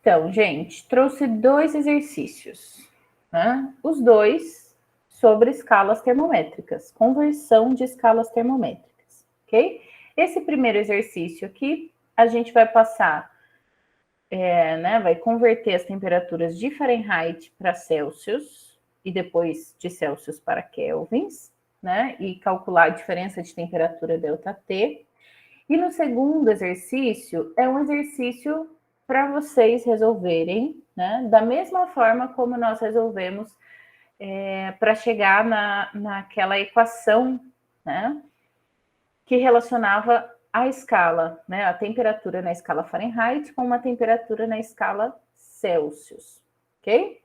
Então, gente, trouxe dois exercícios, né? Os dois sobre escalas termométricas, conversão de escalas termométricas, ok? Esse primeiro exercício aqui, a gente vai passar, vai converter as temperaturas de Fahrenheit para Celsius e depois de Celsius para Kelvins, né? E calcular a diferença de temperatura ΔT. E no segundo exercício, é um exercício para vocês resolverem, né? Da mesma forma como nós resolvemos para chegar naquela equação, né? Que relacionava a escala, né? A temperatura na escala Fahrenheit com uma temperatura na escala Celsius, ok?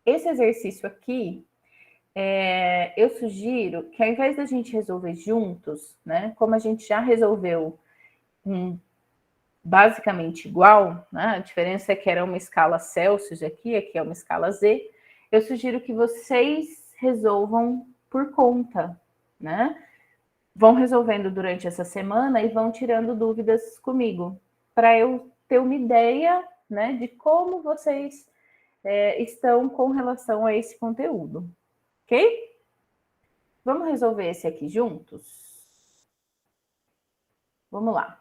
Esse exercício aqui, eu sugiro que ao invés da gente resolver juntos, né? Como a gente já resolveu basicamente igual, né? A diferença é que era uma escala Celsius aqui é uma escala Z. Eu sugiro que vocês resolvam por conta, né? Vão resolvendo durante essa semana e vão tirando dúvidas comigo, para eu ter uma ideia, né, de como vocês estão com relação a esse conteúdo, ok? Vamos resolver esse aqui juntos? Vamos lá.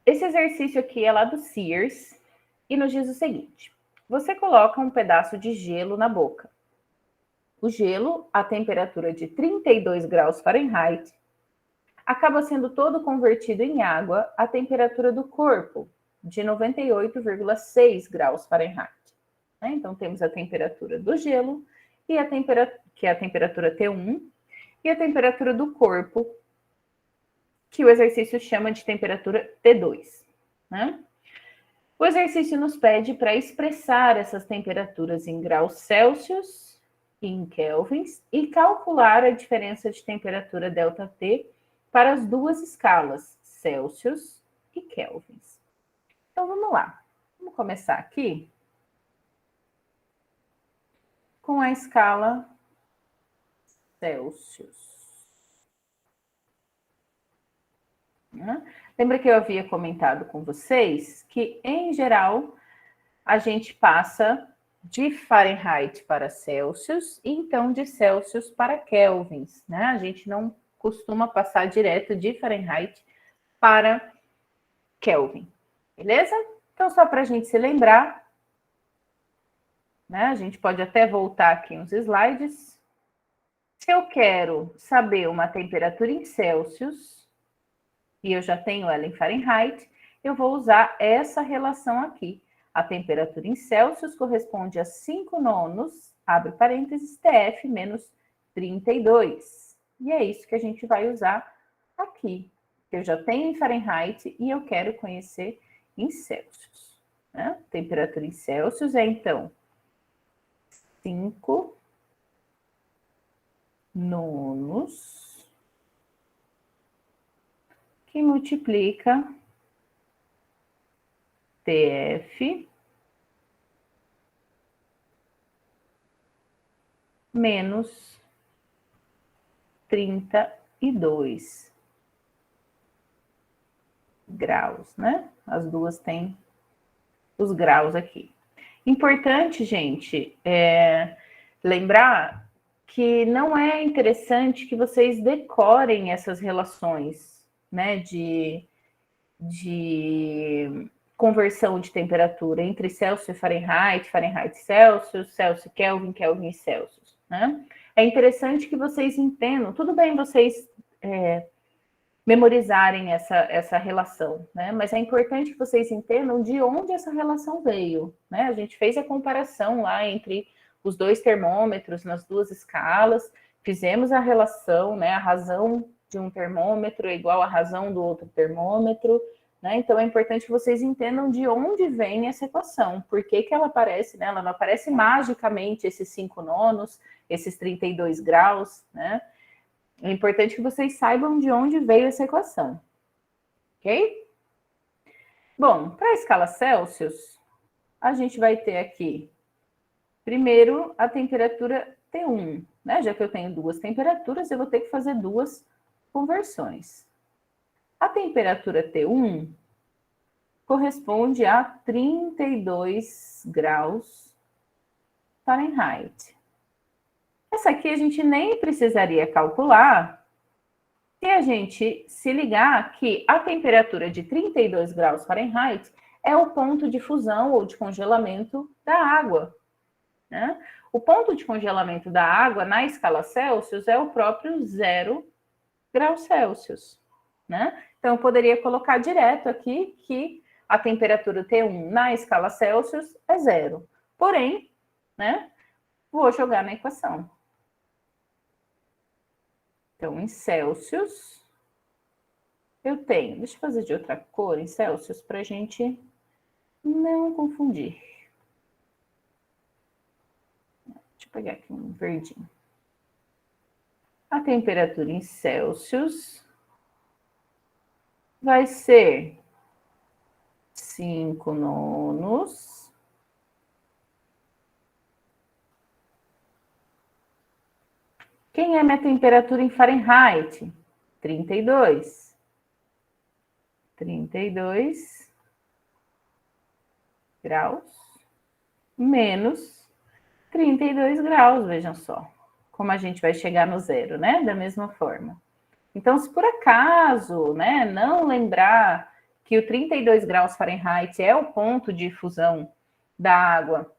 Esse exercício aqui é lá do Sears e nos diz o seguinte: você coloca um pedaço de gelo na boca. O gelo, a temperatura de 32 graus Fahrenheit, acaba sendo todo convertido em água à temperatura do corpo, de 98,6 graus Fahrenheit. Então, temos a temperatura do gelo, que é a temperatura T1, e a temperatura do corpo, que o exercício chama de temperatura T2. Né? O exercício nos pede para expressar essas temperaturas em graus Celsius e em kelvins e calcular a diferença de temperatura ΔT para as duas escalas, Celsius e kelvins. Então, vamos lá. Vamos começar aqui com a escala Celsius. Lembra que eu havia comentado com vocês que, em geral, a gente passa de Fahrenheit para Celsius e então de Celsius para kelvins, né? A gente não costuma passar direto de Fahrenheit para Kelvin, beleza? Então, só para a gente se lembrar, né? A gente pode até voltar aqui uns slides. Se eu quero saber uma temperatura em Celsius, e eu já tenho ela em Fahrenheit, eu vou usar essa relação aqui. A temperatura em Celsius corresponde a 5 nonos, abre parênteses, TF menos 32. E é isso que a gente vai usar aqui. Eu já tenho em Fahrenheit e eu quero conhecer em Celsius. Né? Temperatura em Celsius é, então, 5 nonos que multiplica TF menos 32 graus, né? As duas têm os graus aqui. Importante, gente, lembrar que não é interessante que vocês decorem essas relações, né, de conversão de temperatura entre Celsius e Fahrenheit, Fahrenheit Celsius, Celsius Kelvin, Kelvin Celsius, né? É interessante que vocês entendam, tudo bem vocês memorizarem essa relação, né? Mas é importante que vocês entendam de onde essa relação veio, né? A gente fez a comparação lá entre os dois termômetros nas duas escalas, fizemos a relação, né? A razão de um termômetro é igual à razão do outro termômetro, né? Então é importante que vocês entendam de onde vem essa equação, por que ela aparece, né? Ela não aparece magicamente esses 5 nonos, esses 32 graus, né? É importante que vocês saibam de onde veio essa equação, ok? Bom, para a escala Celsius, a gente vai ter aqui, primeiro, a temperatura T1, né? Já que eu tenho duas temperaturas, eu vou ter que fazer duas conversões. A temperatura T1 corresponde a 32 graus Fahrenheit. Essa aqui a gente nem precisaria calcular se a gente se ligar que a temperatura de 32 graus Fahrenheit é o ponto de fusão ou de congelamento da água, né? O ponto de congelamento da água na escala Celsius é o próprio 0 graus Celsius, né? Então, eu poderia colocar direto aqui que a temperatura T1 na escala Celsius é 0. Porém, né, vou jogar na equação. Então, em Celsius, eu tenho... Deixa eu fazer de outra cor em Celsius para a gente não confundir. Deixa eu pegar aqui um verdinho. A temperatura em Celsius vai ser 5 nonos Quem é minha temperatura em Fahrenheit? 32. 32 graus menos 32 graus, vejam só. Como a gente vai chegar no zero, né? Da mesma forma. Então, se por acaso, né, não lembrar que o 32 graus Fahrenheit é o ponto de fusão da água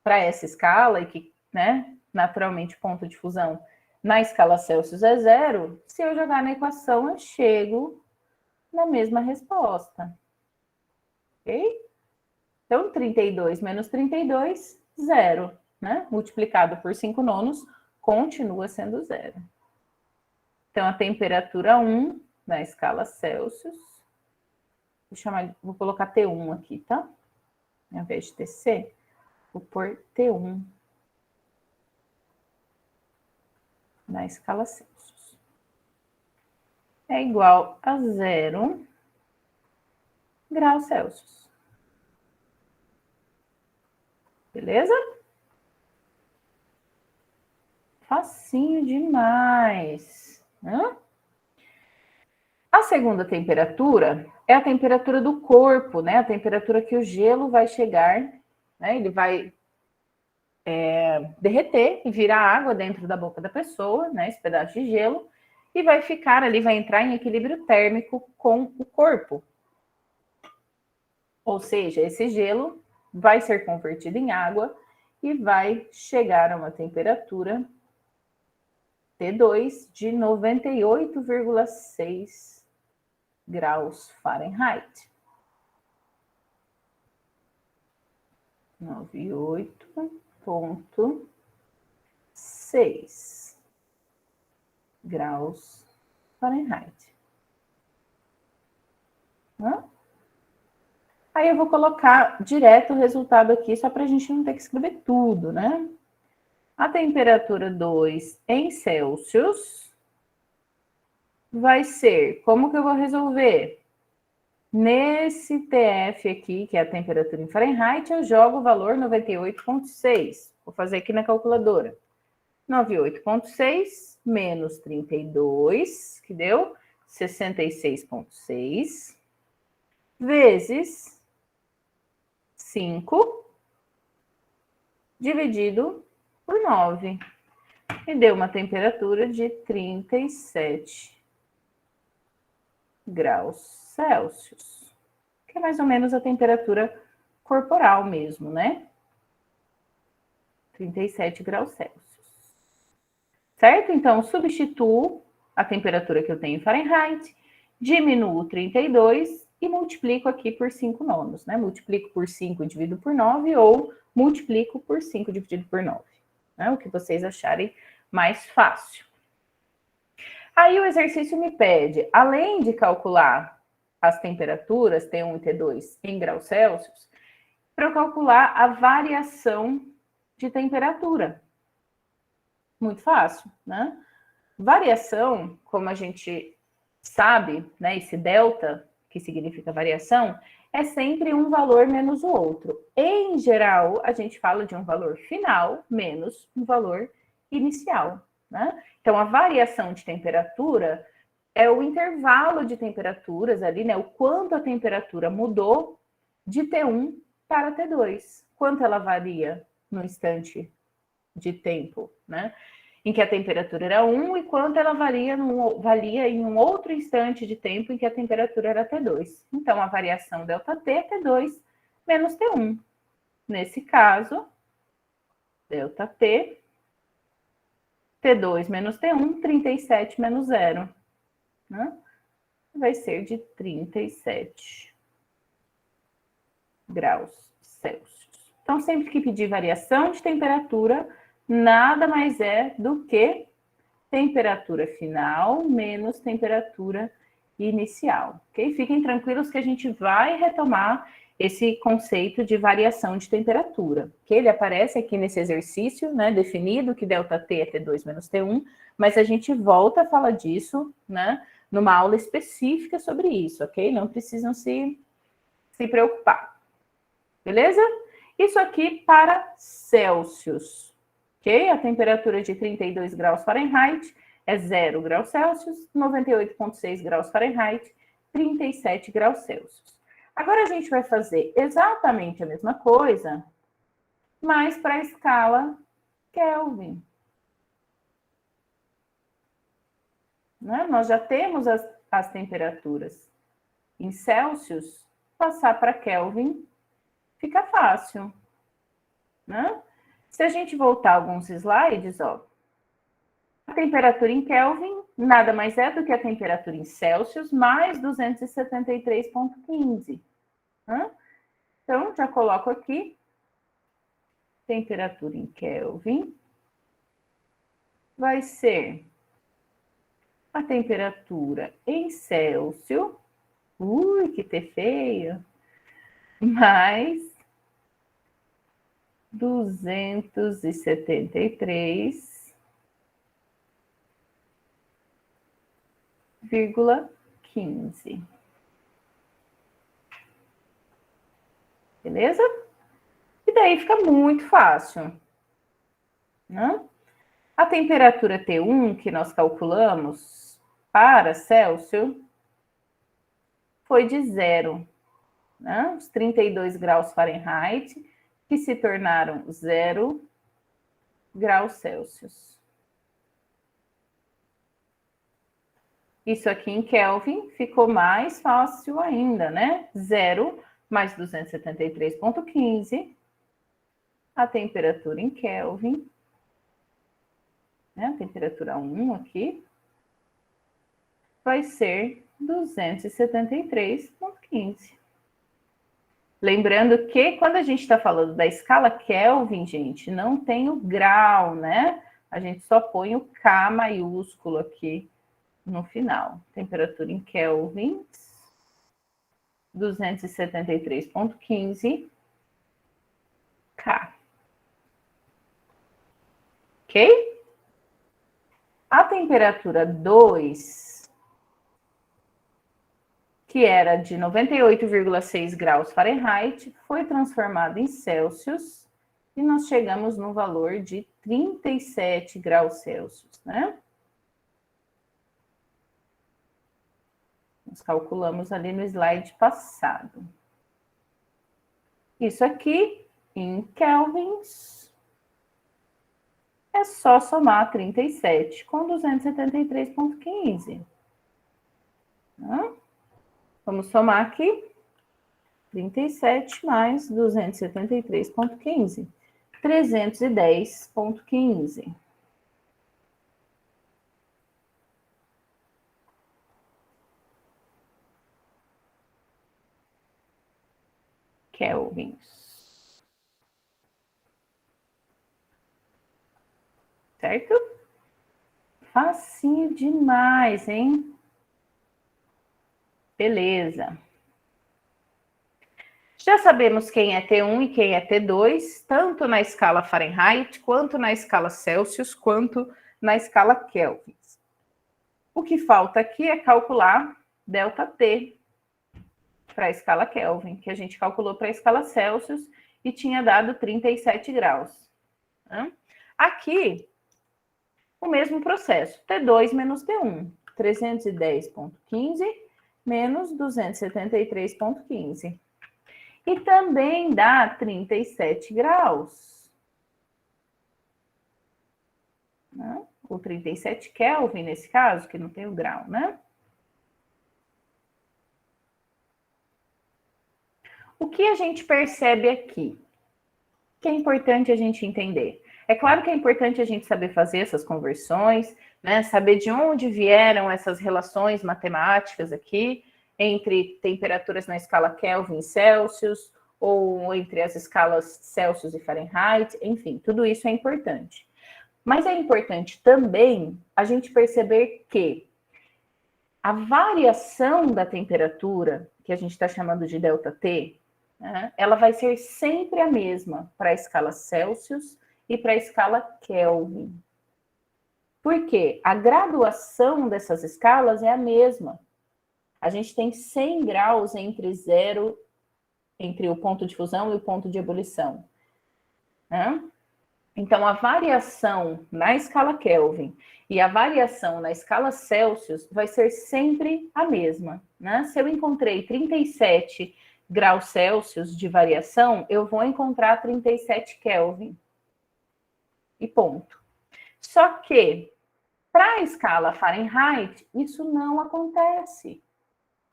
para essa escala e que, né, naturalmente o ponto de fusão na escala Celsius é 0, se eu jogar na equação, eu chego na mesma resposta. Ok? Então, 32 menos 32, 0, né? Multiplicado por 5 nonos, continua sendo 0. Então, a temperatura 1 na escala Celsius, vou colocar T1 aqui, tá? Ao invés de TC, vou pôr T1 na escala Celsius. É igual a 0 graus Celsius. Beleza? Facinho demais, né? A segunda temperatura é a temperatura do corpo, né? A temperatura que o gelo vai chegar, né? Ele vai derreter e virar água dentro da boca da pessoa, né? Esse pedaço de gelo, e vai ficar ali, vai entrar em equilíbrio térmico com o corpo. Ou seja, esse gelo vai ser convertido em água e vai chegar a uma temperatura T2 de 98,6 graus Fahrenheit. 98,6 graus Fahrenheit. Aí eu vou colocar direto o resultado aqui, só para a gente não ter que escrever tudo, né? A temperatura 2 em Celsius vai ser... Como que eu vou resolver? Nesse TF aqui, que é a temperatura em Fahrenheit, eu jogo o valor 98,6. Vou fazer aqui na calculadora. 98,6 menos 32, que deu 66,6, vezes 5, dividido por 9. E deu uma temperatura de 37 graus Celsius, que é mais ou menos a temperatura corporal mesmo, né? 37 graus Celsius. Certo? Então, substituo a temperatura que eu tenho em Fahrenheit, diminuo 32 e multiplico aqui por 5 nonos, né? Multiplico por 5 dividido por 9 ou multiplico por 5 dividido por 9. Né? O que vocês acharem mais fácil. Aí o exercício me pede, além de calcular as temperaturas T1 e T2 em graus Celsius, para eu calcular a variação de temperatura. Muito fácil, né? Variação, como a gente sabe, né, esse delta, que significa variação, é sempre um valor menos o outro. Em geral, a gente fala de um valor final menos um valor inicial, né? Então, a variação de temperatura é o intervalo de temperaturas ali, né? O quanto a temperatura mudou de T1 para T2. Quanto ela varia no instante de tempo, né? Em que a temperatura era 1 e quanto ela valia em um outro instante de tempo em que a temperatura era T2. Então, a variação ΔT é T2 menos T1. Nesse caso, ΔT, T2 menos T1, 37 menos 0. Né? Vai ser de 37 graus Celsius. Então, sempre que pedir variação de temperatura, nada mais é do que temperatura final menos temperatura inicial, ok? Fiquem tranquilos que a gente vai retomar esse conceito de variação de temperatura, que ele aparece aqui nesse exercício, né, definido que ΔT é T2 menos T1, mas a gente volta a falar disso, né, numa aula específica sobre isso, ok? Não precisam se preocupar, beleza? Isso aqui para Celsius, ok? A temperatura de 32 graus Fahrenheit é 0 graus Celsius, 98,6 graus Fahrenheit, 37 graus Celsius. Agora a gente vai fazer exatamente a mesma coisa, mas para a escala Kelvin. Né? Nós já temos as temperaturas em Celsius, passar para Kelvin fica fácil. Né? Se a gente voltar alguns slides, ó, a temperatura em Kelvin nada mais é do que a temperatura em Celsius mais 273,15. Né? Então, já coloco aqui temperatura em Kelvin vai ser a temperatura em Celsius, que T feio, mais 273,15. Beleza? E daí fica muito fácil. Né? A temperatura T1 que nós calculamos para Celsius foi de 0. Né? Os 32 graus Fahrenheit, que se tornaram 0 graus Celsius. Isso aqui em Kelvin ficou mais fácil ainda, né? 0 mais 273,15. A temperatura em Kelvin, né? A temperatura 1 aqui, vai ser 273,15. Lembrando que quando a gente está falando da escala Kelvin, gente, não tem o grau, né? A gente só põe o K maiúsculo aqui no final. Temperatura em Kelvin, 273,15 K. Ok? A temperatura 2, que era de 98,6 graus Fahrenheit, foi transformada em Celsius e nós chegamos no valor de 37 graus Celsius, né? Nós calculamos ali no slide passado. Isso aqui, em kelvins, é só somar 37 com 273,15. Vamos somar aqui 37 mais 273,15. 310,15. Kelvins. Certo? Facinho demais, hein? Beleza. Já sabemos quem é T1 e quem é T2, tanto na escala Fahrenheit, quanto na escala Celsius, quanto na escala Kelvin. O que falta aqui é calcular ΔT para a escala Kelvin, que a gente calculou para a escala Celsius e tinha dado 37 graus. Aqui, o mesmo processo, T2 menos T1. 310,15 menos 273,15. E também dá 37 graus. Né? Ou 37 Kelvin, nesse caso, que não tem o grau, né? O que a gente percebe aqui? Que é importante a gente entender. É claro que é importante a gente saber fazer essas conversões, né? Saber de onde vieram essas relações matemáticas aqui, entre temperaturas na escala Kelvin e Celsius, ou entre as escalas Celsius e Fahrenheit, enfim, tudo isso é importante. Mas é importante também a gente perceber que a variação da temperatura, que a gente está chamando de ΔT, né, ela vai ser sempre a mesma para a escala Celsius e para a escala Kelvin. Por quê? A graduação dessas escalas é a mesma. A gente tem 100 graus entre zero, entre o ponto de fusão e o ponto de ebulição. Né? Então, a variação na escala Kelvin e a variação na escala Celsius vai ser sempre a mesma. Né? Se eu encontrei 37 graus Celsius de variação, eu vou encontrar 37 Kelvin. E ponto. Só que, para a escala Fahrenheit, isso não acontece.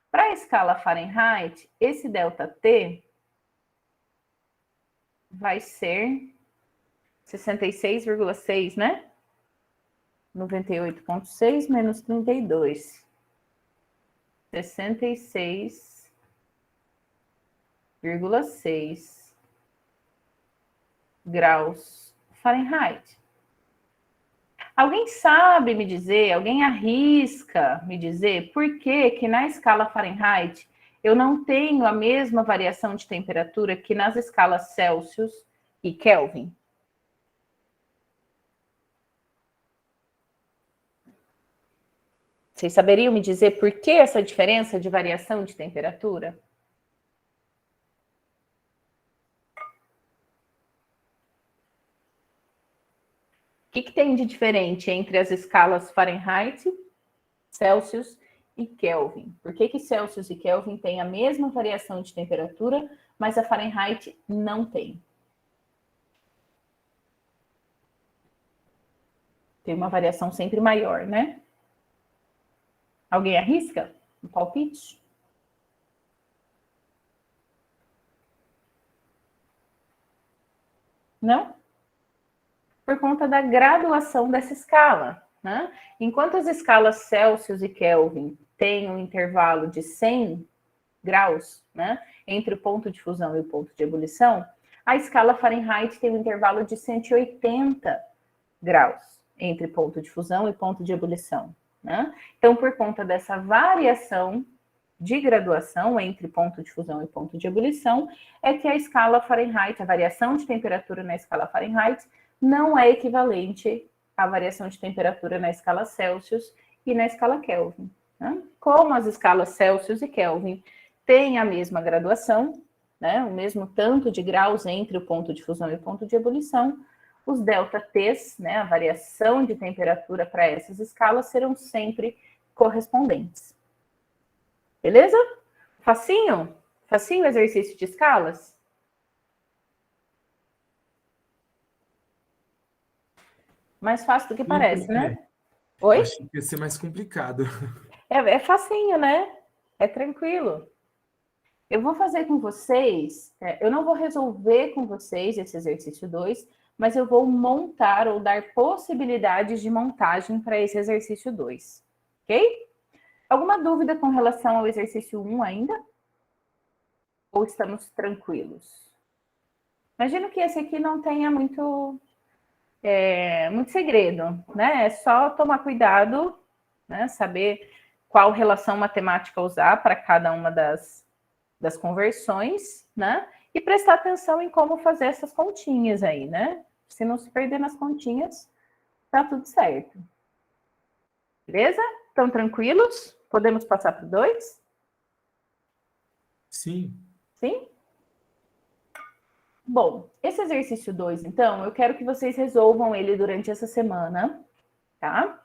Para a escala Fahrenheit, esse ΔT vai ser 66,6, né? 98,6 menos 32. 66,6 graus Fahrenheit. Alguém sabe me dizer, alguém arrisca me dizer por que na escala Fahrenheit eu não tenho a mesma variação de temperatura que nas escalas Celsius e Kelvin? Vocês saberiam me dizer por que essa diferença de variação de temperatura? O que tem de diferente entre as escalas Fahrenheit, Celsius e Kelvin? Por que Celsius e Kelvin têm a mesma variação de temperatura, mas a Fahrenheit não tem? Tem uma variação sempre maior, né? Alguém arrisca um palpite? Não? Por conta da graduação dessa escala. Né? Enquanto as escalas Celsius e Kelvin têm um intervalo de 100 graus, né, entre o ponto de fusão e o ponto de ebulição, a escala Fahrenheit tem um intervalo de 180 graus entre ponto de fusão e ponto de ebulição. Né? Então, por conta dessa variação de graduação entre ponto de fusão e ponto de ebulição, é que a escala Fahrenheit, a variação de temperatura na escala Fahrenheit, não é equivalente à variação de temperatura na escala Celsius e na escala Kelvin. Né? Como as escalas Celsius e Kelvin têm a mesma graduação, né, o mesmo tanto de graus entre o ponto de fusão e o ponto de ebulição, os ΔTs, né, a variação de temperatura para essas escalas, serão sempre correspondentes. Beleza? Facinho? Facinho o exercício de escalas? Mais fácil do que parece, né? Oi? Achei que ia ser mais complicado. É facinho, né? É tranquilo. Eu vou fazer com vocês, eu não vou resolver com vocês esse exercício 2, mas eu vou montar ou dar possibilidades de montagem para esse exercício 2, ok? Alguma dúvida com relação ao exercício 1 ainda? Ou estamos tranquilos? Imagino que esse aqui não tenha muito segredo, né? É só tomar cuidado, né? Saber qual relação matemática usar para cada uma das conversões, né? E prestar atenção em como fazer essas continhas aí, né? Se não se perder nas continhas, tá tudo certo. Beleza? Estão tranquilos? Podemos passar para o 2? Sim. Sim? Bom, esse exercício 2, então, eu quero que vocês resolvam ele durante essa semana, tá?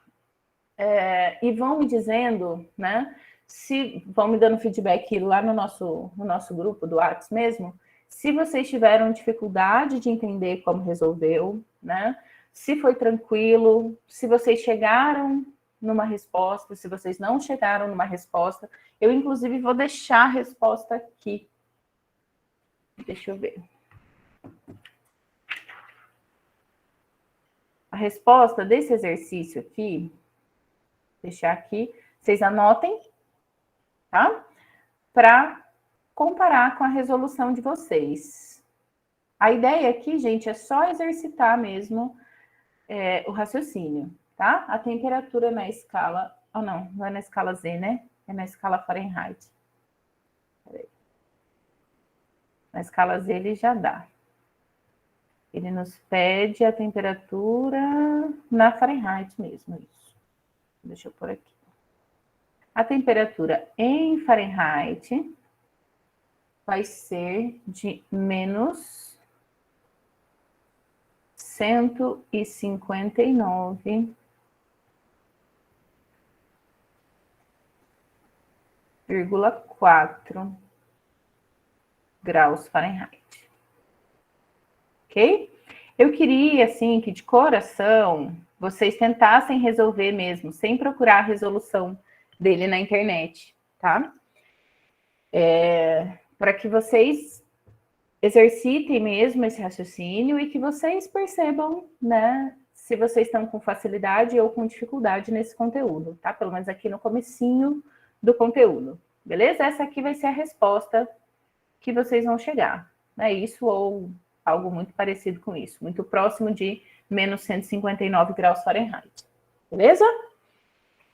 e vão me dizendo, né? Se vão me dando feedback lá no nosso grupo do WhatsApp mesmo, se vocês tiveram dificuldade de entender como resolveu, né? Se foi tranquilo, se vocês chegaram numa resposta, se vocês não chegaram numa resposta, eu inclusive vou deixar a resposta aqui. Deixa eu ver. A resposta desse exercício aqui, deixar aqui, vocês anotem, tá? Para comparar com a resolução de vocês. A ideia aqui, gente, é só exercitar mesmo o raciocínio, tá? A temperatura na escala... não é na escala Z, né? É na escala Fahrenheit. Peraí. Na escala Z ele já dá. Ele nos pede a temperatura na Fahrenheit mesmo, isso. Deixa eu pôr aqui. A temperatura em Fahrenheit vai ser de menos 159,4 graus Fahrenheit. Ok? Eu queria, assim, que de coração vocês tentassem resolver mesmo, sem procurar a resolução dele na internet, tá? Para que vocês exercitem mesmo esse raciocínio e que vocês percebam, né, se vocês estão com facilidade ou com dificuldade nesse conteúdo, tá? Pelo menos aqui no comecinho do conteúdo, beleza? Essa aqui vai ser a resposta que vocês vão chegar, né? Isso ou algo muito parecido com isso, muito próximo de menos 159 graus Fahrenheit, beleza?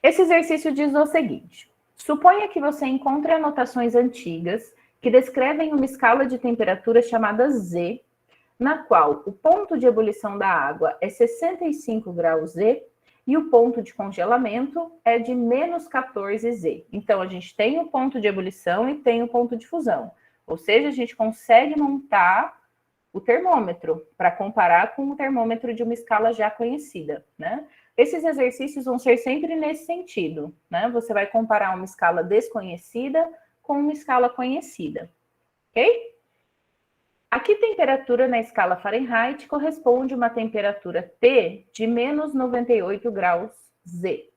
Esse exercício diz o seguinte: suponha que você encontre anotações antigas que descrevem uma escala de temperatura chamada Z, na qual o ponto de ebulição da água é 65 graus Z e o ponto de congelamento é de menos 14 Z. Então, a gente tem o ponto de ebulição e tem o ponto de fusão. Ou seja, a gente consegue montar o termômetro para comparar com o termômetro de uma escala já conhecida, né? Esses exercícios vão ser sempre nesse sentido, né? Você vai comparar uma escala desconhecida com uma escala conhecida, ok? Aqui, temperatura na escala Fahrenheit corresponde a uma temperatura T de menos 98 graus Z.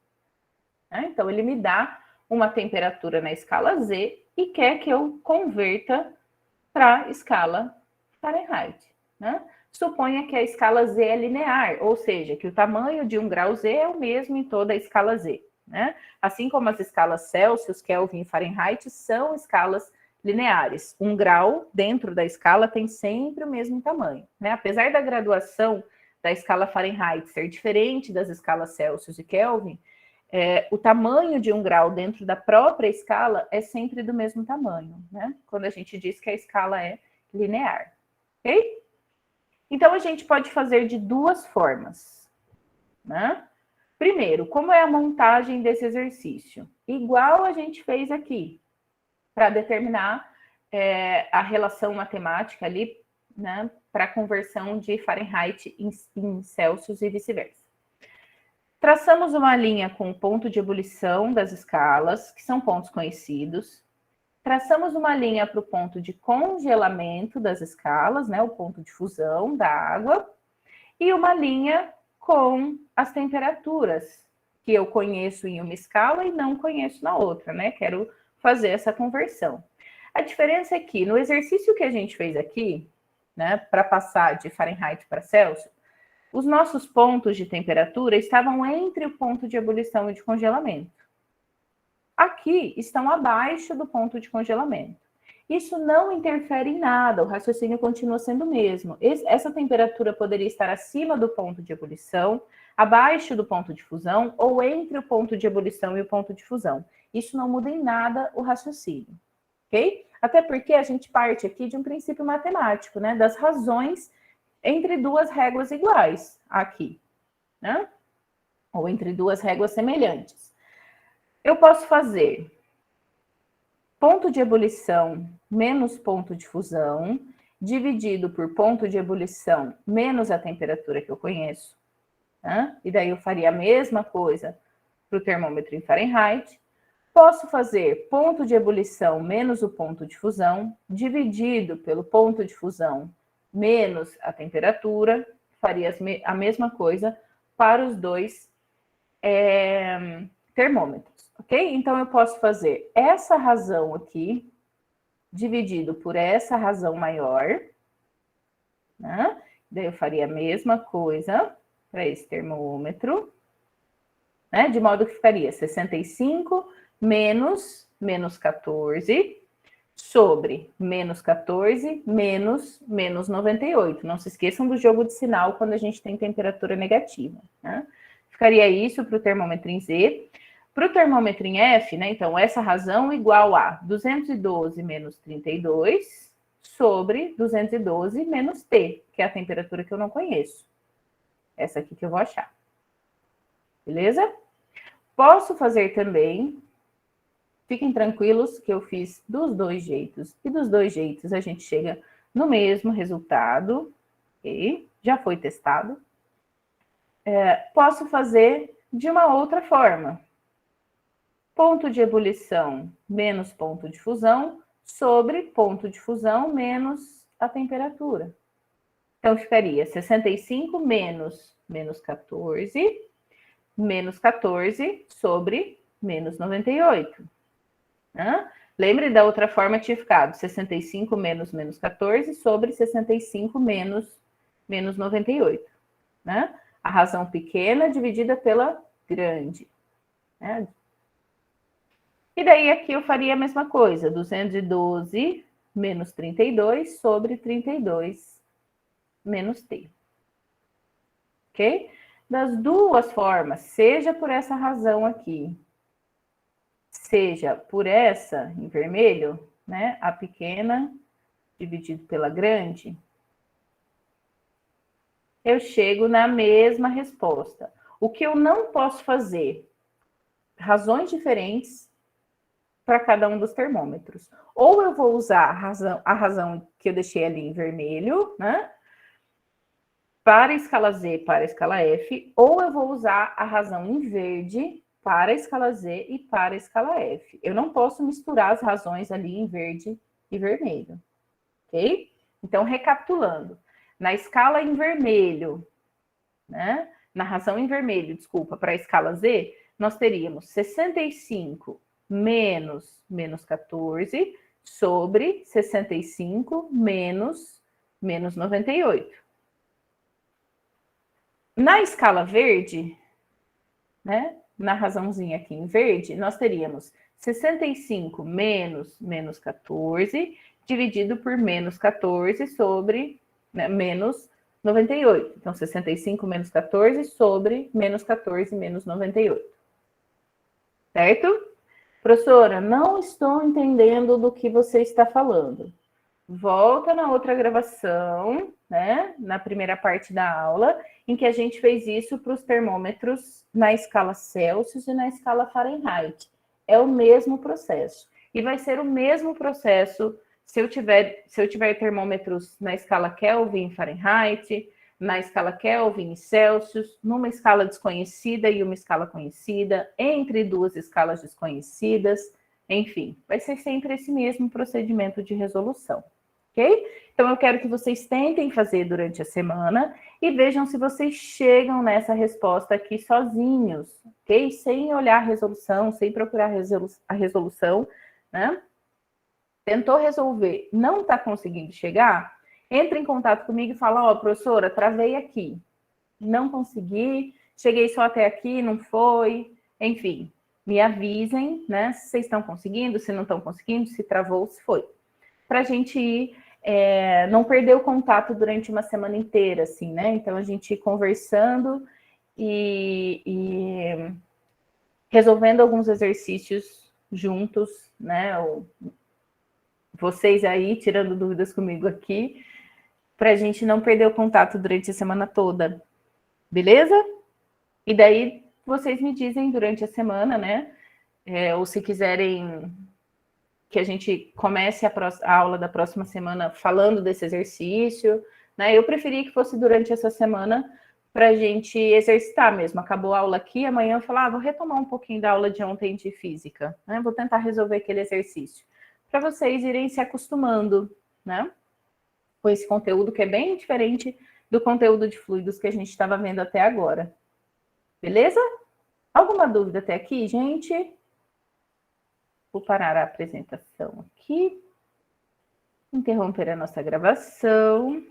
Né? Então, ele me dá uma temperatura na escala Z e quer que eu converta para a escala Fahrenheit. Né? Suponha que a escala Z é linear, ou seja, que o tamanho de 1 grau Z é o mesmo em toda a escala Z. Né? Assim como as escalas Celsius, Kelvin e Fahrenheit são escalas lineares. 1 grau dentro da escala tem sempre o mesmo tamanho. Né? Apesar da graduação da escala Fahrenheit ser diferente das escalas Celsius e Kelvin, o tamanho de 1 grau dentro da própria escala é sempre do mesmo tamanho, né? Quando a gente diz que a escala é linear, ok? Então, a gente pode fazer de duas formas, né? Primeiro, como é a montagem desse exercício? Igual a gente fez aqui, para determinar a relação matemática ali, né? Para a conversão de Fahrenheit em Celsius e vice-versa. Traçamos uma linha com o ponto de ebulição das escalas, que são pontos conhecidos. Traçamos uma linha para o ponto de congelamento das escalas, né, o ponto de fusão da água. E uma linha com as temperaturas, que eu conheço em uma escala e não conheço na outra, né? Quero fazer essa conversão. A diferença é que no exercício que a gente fez aqui, né, para passar de Fahrenheit para Celsius, os nossos pontos de temperatura estavam entre o ponto de ebulição e de congelamento. Aqui estão abaixo do ponto de congelamento. Isso não interfere em nada, o raciocínio continua sendo o mesmo. Essa temperatura poderia estar acima do ponto de ebulição, abaixo do ponto de fusão ou entre o ponto de ebulição e o ponto de fusão. Isso não muda em nada o raciocínio, ok? Até porque a gente parte aqui de um princípio matemático, né? Das razões entre duas réguas iguais aqui, né? Ou entre duas réguas semelhantes. Eu posso fazer ponto de ebulição menos ponto de fusão, dividido por ponto de ebulição menos a temperatura que eu conheço. Né? E daí eu faria a mesma coisa para o termômetro em Fahrenheit. Posso fazer ponto de ebulição menos o ponto de fusão, dividido pelo ponto de fusão menos a temperatura, faria a mesma coisa para os dois termômetros, ok? Então, eu posso fazer essa razão aqui, dividido por essa razão maior, né? Daí eu faria a mesma coisa para esse termômetro, né? De modo que ficaria 65 menos 14 sobre menos 14 menos 98. Não se esqueçam do jogo de sinal quando a gente tem temperatura negativa, né? Ficaria isso para o termômetro em Z. Para o termômetro em F, né? Então, essa razão igual a 212 menos 32 sobre 212 menos T, que é a temperatura que eu não conheço. Essa aqui que eu vou achar. Beleza? Posso fazer também, fiquem tranquilos que eu fiz dos dois jeitos. E dos dois jeitos a gente chega no mesmo resultado, ok? Já foi testado. Posso fazer de uma outra forma. Ponto de ebulição menos ponto de fusão sobre ponto de fusão menos a temperatura. Então, ficaria 65 menos 14 sobre menos 98. Né? Lembre da outra forma, tinha ficado 65 menos 14 sobre 65 menos 98. Né? A razão pequena dividida pela grande. Né? E daí aqui eu faria a mesma coisa, 212 menos 32 sobre 32 menos T. Ok? Das duas formas, seja por essa razão aqui, seja por essa em vermelho, né? A pequena dividido pela grande, eu chego na mesma resposta. O que eu não posso fazer? Razões diferentes para cada um dos termômetros. Ou eu vou usar a razão que eu deixei ali em vermelho, né? Para a escala Z, para a escala F, ou eu vou usar a razão em verde para a escala Z e para a escala F. Eu não posso misturar as razões ali em verde e vermelho, ok? Então, recapitulando, na escala em vermelho, né? Na razão em vermelho, desculpa, para a escala Z, nós teríamos 65 menos 14 sobre 65 menos 98. Na escala verde, né? Na razãozinha aqui em verde, nós teríamos 65 menos 14 dividido por menos 14 sobre, né, menos 98. Então, 65 menos 14 sobre menos 14 menos 98. Certo? Professora, não estou entendendo do que você está falando. Volta na outra gravação, né? Na primeira parte da aula, em que a gente fez isso para os termômetros na escala Celsius e na escala Fahrenheit. É o mesmo processo. E vai ser o mesmo processo se eu tiver termômetros na escala Kelvin e Fahrenheit, na escala Kelvin e Celsius, numa escala desconhecida e uma escala conhecida, entre duas escalas desconhecidas, enfim, vai ser sempre esse mesmo procedimento de resolução, ok? Então, eu quero que vocês tentem fazer durante a semana e vejam se vocês chegam nessa resposta aqui sozinhos, ok? Sem olhar a resolução, sem procurar a resolução, né? Tentou resolver, não está conseguindo chegar? Entra em contato comigo e fala, ó, professora, travei aqui, não consegui, cheguei só até aqui, não foi, enfim, me avisem, né, se vocês estão conseguindo, se não estão conseguindo, se travou, se foi. Para a gente ir, não perder o contato durante uma semana inteira, assim, né, então a gente ir conversando e resolvendo alguns exercícios juntos, né, vocês aí tirando dúvidas comigo aqui, para a gente não perder o contato durante a semana toda, beleza? E daí vocês me dizem durante a semana, né? Ou se quiserem que a gente comece a aula da próxima semana falando desse exercício, né? Eu preferi que fosse durante essa semana para a gente exercitar mesmo. Acabou a aula aqui, amanhã eu falar, vou retomar um pouquinho da aula de ontem de física, né? Vou tentar resolver aquele exercício, para vocês irem se acostumando, né? Com esse conteúdo que é bem diferente do conteúdo de fluidos que a gente estava vendo até agora. Beleza? Alguma dúvida até aqui, gente? Vou parar a apresentação aqui. Interromper a nossa gravação.